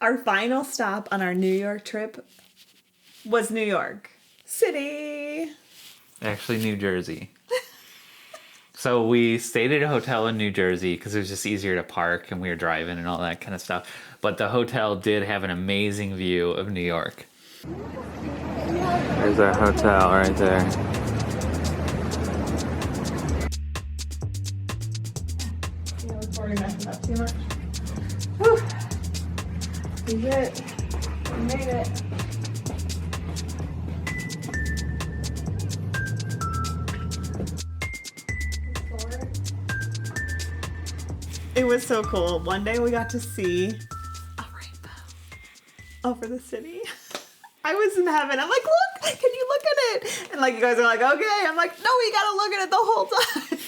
Our final stop on our New York trip was New York City. Actually, New Jersey. So we stayed at a hotel in New Jersey because it was just easier to park and we were driving and all that kind of stuff. But the hotel did have an amazing view of New York. There's our hotel right there. Before we mess it up too much. Whew. We did it. We made it. It was so cool. One day we got to see a rainbow over the city. I was in heaven. I'm like, look, can you look at it? And like, you guys are like, okay. I'm like, no, we gotta look at it the whole time.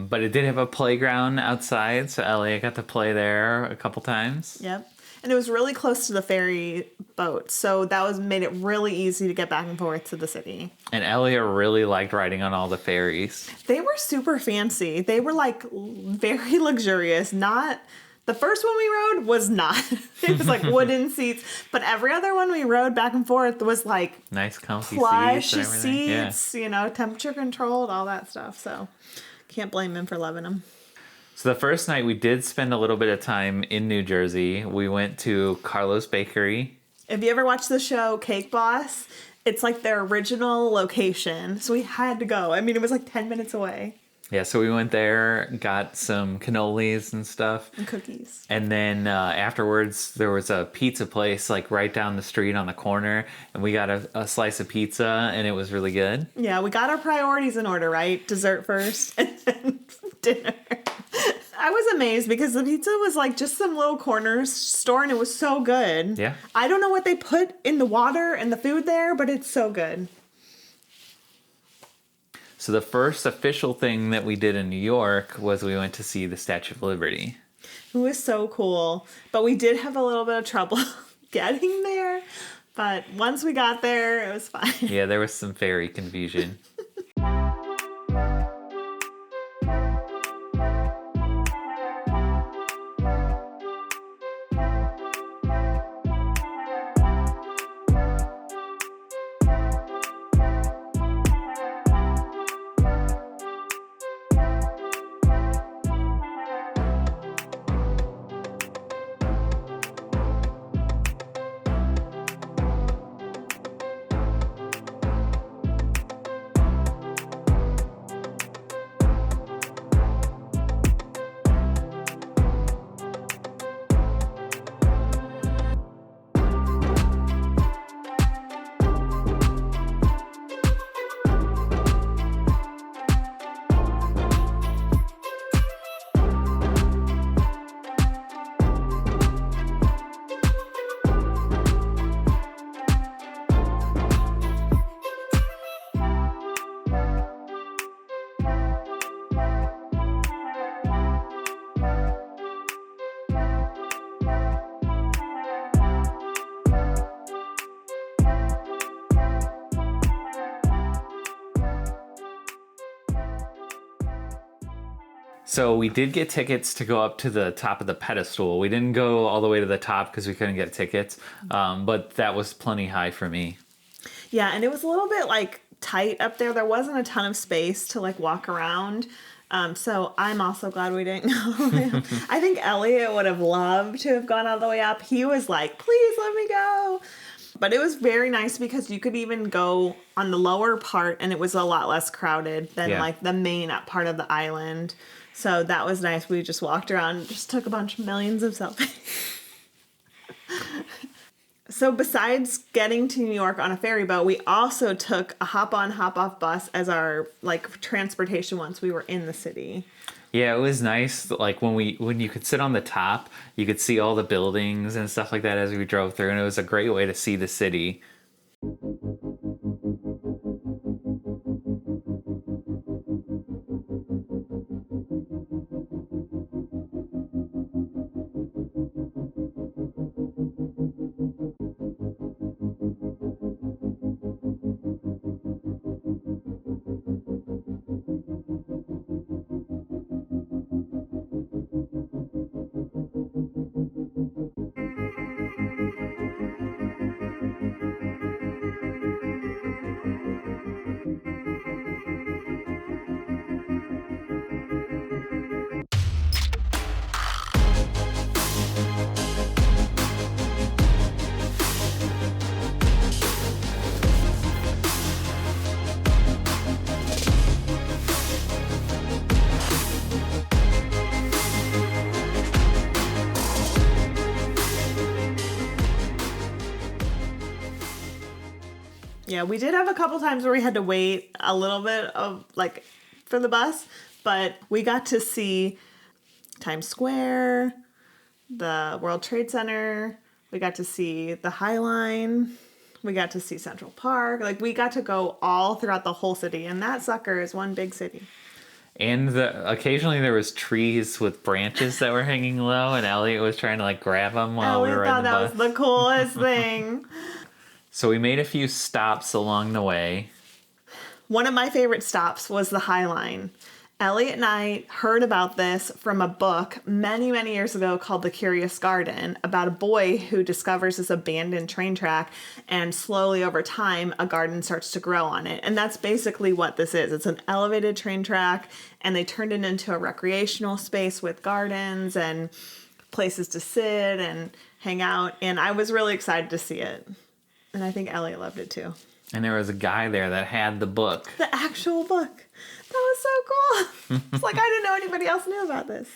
But it did have a playground outside, so Elliot got to play there a couple times. Yep. And it was really close to the ferry boat, so that made it really easy to get back and forth to the city. And Elliot really liked riding on all the ferries. They were super fancy. They were like very luxurious. Not the first one we rode was not. It was like wooden seats, but every other one we rode back and forth was like nice comfy plush seats. Seats, you know, temperature controlled, all that stuff. So can't blame him for loving them. So the first night we did spend a little bit of time in New Jersey. We went to Carlo's Bakery. If you ever watch the show Cake Boss, it's like their original location. So we had to go. I mean, it was like 10 minutes away. Yeah, so we went there, got some cannolis and stuff. And cookies. And then afterwards, there was a pizza place like right down the street on the corner. And we got a slice of pizza, and it was really good. Yeah, we got our priorities in order, right? Dessert first, and then dinner. I was amazed because the pizza was like just some little corner store, and it was so good. Yeah. I don't know what they put in the water and the food there, but it's so good. So the first official thing that we did in New York was we went to see the Statue of Liberty. It was so cool. But we did have a little bit of trouble getting there. But once we got there, it was fine. Yeah, there was some ferry confusion. So we did get tickets to go up to the top of the pedestal. We didn't go all the way to the top because we couldn't get tickets, but that was plenty high for me. Yeah, and it was a little bit like tight up there. There wasn't a ton of space to like walk around. So I'm also glad we didn't go. I think Elliot would have loved to have gone all the way up. He was like, please let me go. But it was very nice because you could even go on the lower part and it was a lot less crowded than like the main part of the island. So that was nice. We just walked around and just took a bunch of millions of selfies. So besides getting to New York on a ferry boat, we also took a hop-on, hop-off bus as our like transportation once we were in the city. Yeah, it was nice. Like when you could sit on the top, you could see all the buildings and stuff like that as we drove through, and it was a great way to see the city. Yeah, we did have a couple times where we had to wait a little bit of like for the bus, but we got to see Times Square, the World Trade Center. We got to see the High Line. We got to see Central Park. Like, we got to go all throughout the whole city, and that sucker is one big city. And occasionally there was trees with branches that were hanging low, and Elliot was trying to like grab them while we were in the bus. Elliot thought that was the coolest thing. So we made a few stops along the way. One of my favorite stops was the High Line. Elliot and I heard about this from a book many, many years ago called The Curious Garden, about a boy who discovers this abandoned train track, and slowly over time a garden starts to grow on it. And that's basically what this is. It's an elevated train track, and they turned it into a recreational space with gardens and places to sit and hang out. And I was really excited to see it. And I think Elliot loved it too. And there was a guy there that had the book. The actual book. That was so cool. It's like I didn't know anybody else knew about this.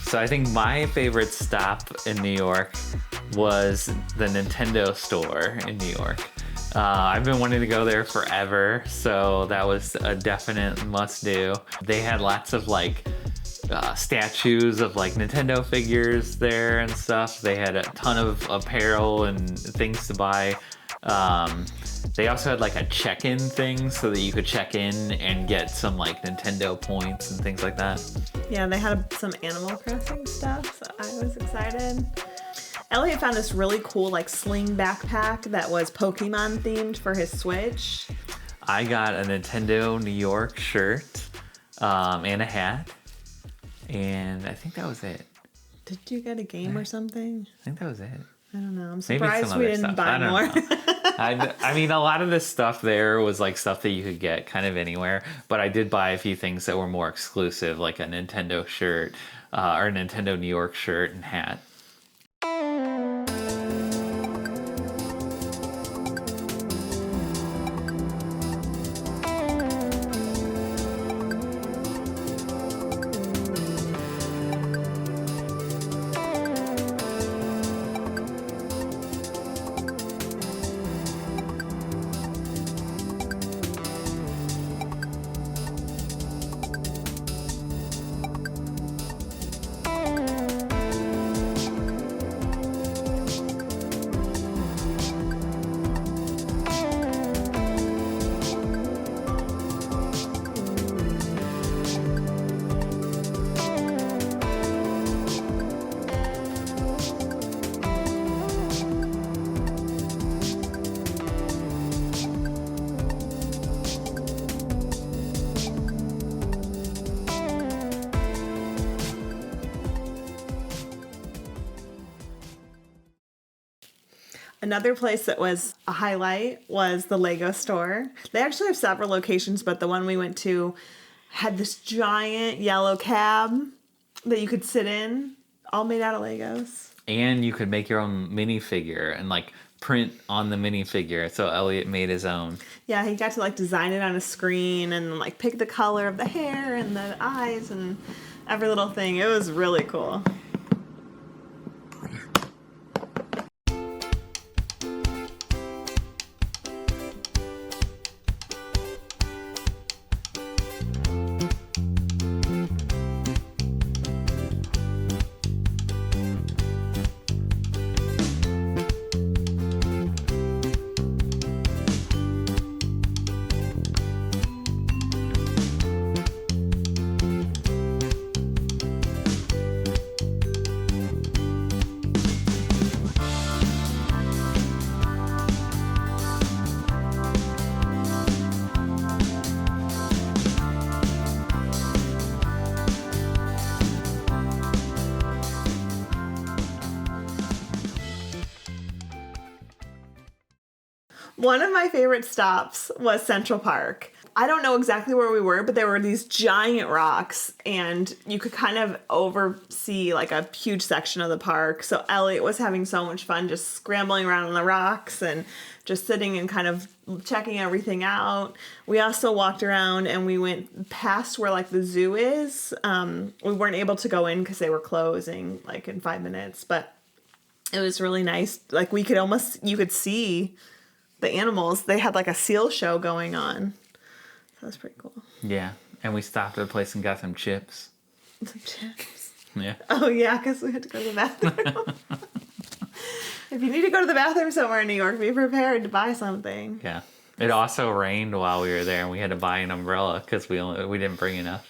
So I think my favorite stop in New York was the Nintendo store in New York. I've been wanting to go there forever, so that was a definite must-do. They had lots of like statues of like Nintendo figures there and stuff. They had a ton of apparel and things to buy. They also had like a check-in thing so that you could check in and get some like Nintendo points and things like that. Yeah, they had some Animal Crossing stuff, so I was excited. Elliot found this really cool like sling backpack that was Pokemon themed for his Switch. I got a Nintendo New York shirt and a hat, and I think that was it. Did you get a game or something? I think that was it. I don't know. I'm Maybe surprised some we other didn't stuff. I buy don't more. know. I mean, a lot of this stuff there was like stuff that you could get kind of anywhere, but I did buy a few things that were more exclusive, like a Nintendo shirt or a Nintendo New York shirt and hat. Another place that was a highlight was the Lego store. They actually have several locations, but the one we went to had this giant yellow cab that you could sit in, all made out of Legos. And you could make your own minifigure and like print on the minifigure. So Elliot made his own. Yeah, he got to like design it on a screen and like pick the color of the hair and the eyes and every little thing. It was really cool. One of my favorite stops was Central Park. I don't know exactly where we were, but there were these giant rocks, and you could kind of oversee like a huge section of the park. So Elliot was having so much fun just scrambling around on the rocks and just sitting and kind of checking everything out. We also walked around and we went past where like the zoo is. We weren't able to go in because they were closing like in 5 minutes, but it was really nice. Like you could see the animals. They had like a seal show going on. That was pretty cool. Yeah, and we stopped at a place and got some chips. Some chips. Yeah. Oh, yeah, because we had to go to the bathroom. If you need to go to the bathroom somewhere in New York, be prepared to buy something. Yeah. It also rained while we were there, and we had to buy an umbrella because we didn't bring enough.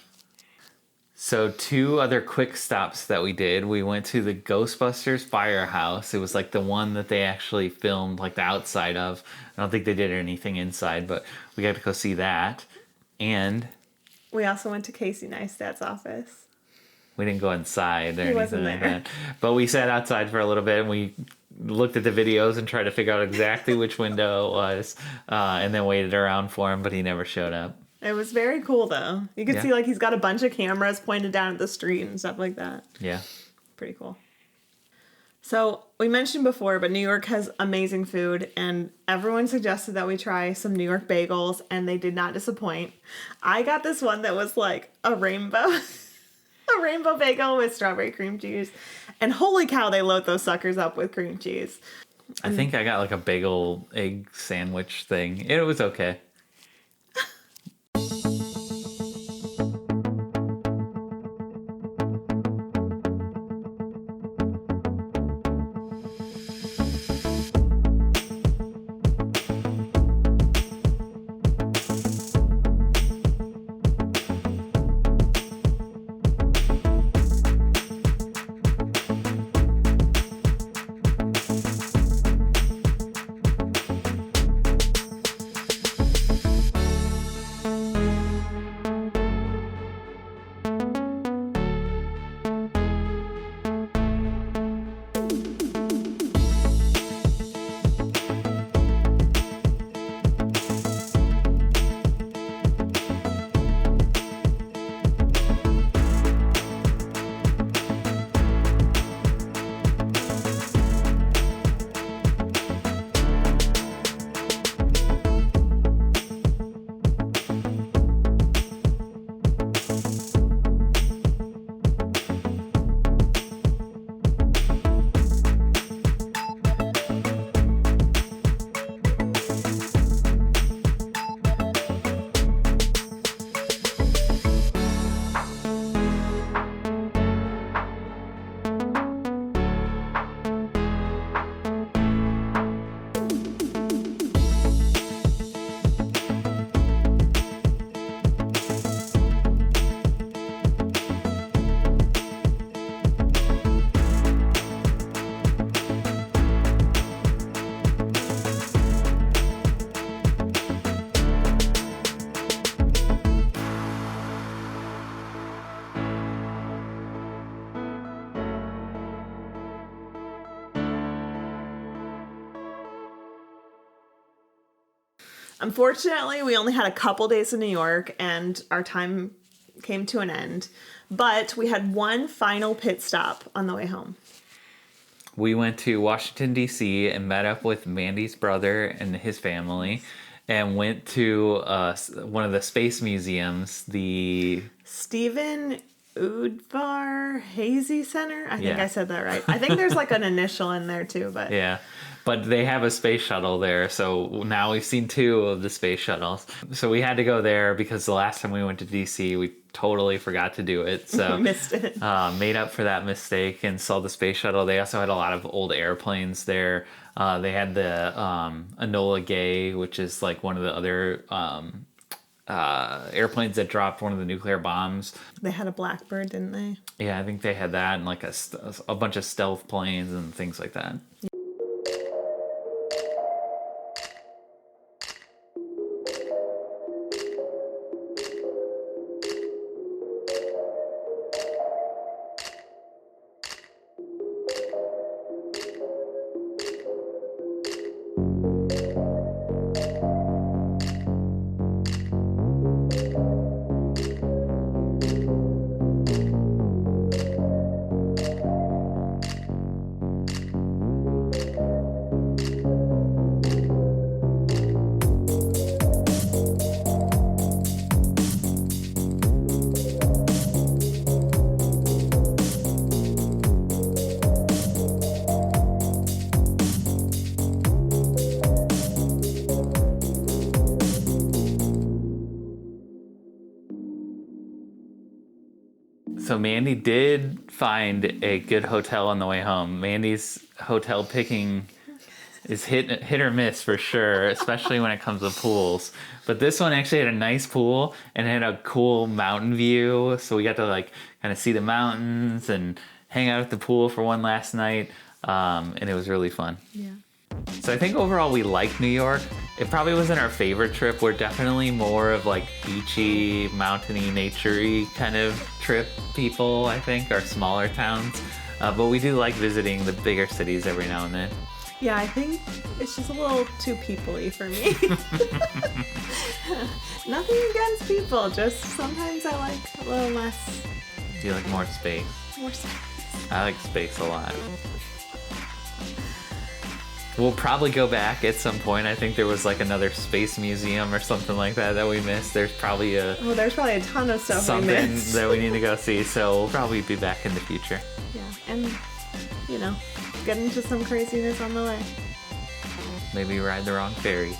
So 2 other quick stops that we did. We went to the Ghostbusters firehouse. It was like the one that they actually filmed like the outside of. I don't think they did anything inside, but we got to go see that. And we also went to Casey Neistat's office. We didn't go inside or He wasn't anything there. like that. But we sat outside for a little bit and we looked at the videos and tried to figure out exactly which window it was, and then waited around for him, but he never showed up. It was very cool, though. You could Yeah. see like he's got a bunch of cameras pointed down at the street and stuff like that. Yeah. Pretty cool. So we mentioned before, but New York has amazing food, and everyone suggested that we try some New York bagels, and they did not disappoint. I got this one that was like a rainbow, a rainbow bagel with strawberry cream cheese, and holy cow, they load those suckers up with cream cheese. I think I got like a bagel egg sandwich thing. It was okay. Unfortunately, we only had a couple days in New York and our time came to an end. But we had one final pit stop on the way home. We went to Washington, D.C. and met up with Mandy's brother and his family and went to one of the space museums, the... Stephen Udvar-Hazy Center? I think Yeah. I said that right. I think there's like an initial in there too, but... Yeah. But they have a space shuttle there, so now we've seen 2 of the space shuttles. So we had to go there because the last time we went to DC, we totally forgot to do it. So Missed it. made up for that mistake and saw the space shuttle. They also had a lot of old airplanes there. They had the Enola Gay, which is like one of the other airplanes that dropped one of the nuclear bombs. They had a Blackbird, didn't they? Yeah, I think they had that and like a bunch of stealth planes and things like that. So Mandy did find a good hotel on the way home. Mandy's hotel picking is hit or miss for sure, especially when it comes to pools. But this one actually had a nice pool and had a cool mountain view, so we got to like kind of see the mountains and hang out at the pool for one last night, and it was really fun. Yeah. So I think overall we liked New York. It probably wasn't our favorite trip. We're definitely more of like beachy, mountainy, naturey kind of trip people, I think, or smaller towns. But we do like visiting the bigger cities every now and then. Yeah, I think it's just a little too people-y for me. Nothing against people, just sometimes I like a little less. Do you like more space? More space. I like space a lot. We'll probably go back at some point. I think there was like another space museum or something like that we missed. There's probably there's probably a ton of stuff we something missed. that we need to go see. So we'll probably be back in the future. Yeah, and get into some craziness on the way. Maybe ride the wrong ferry.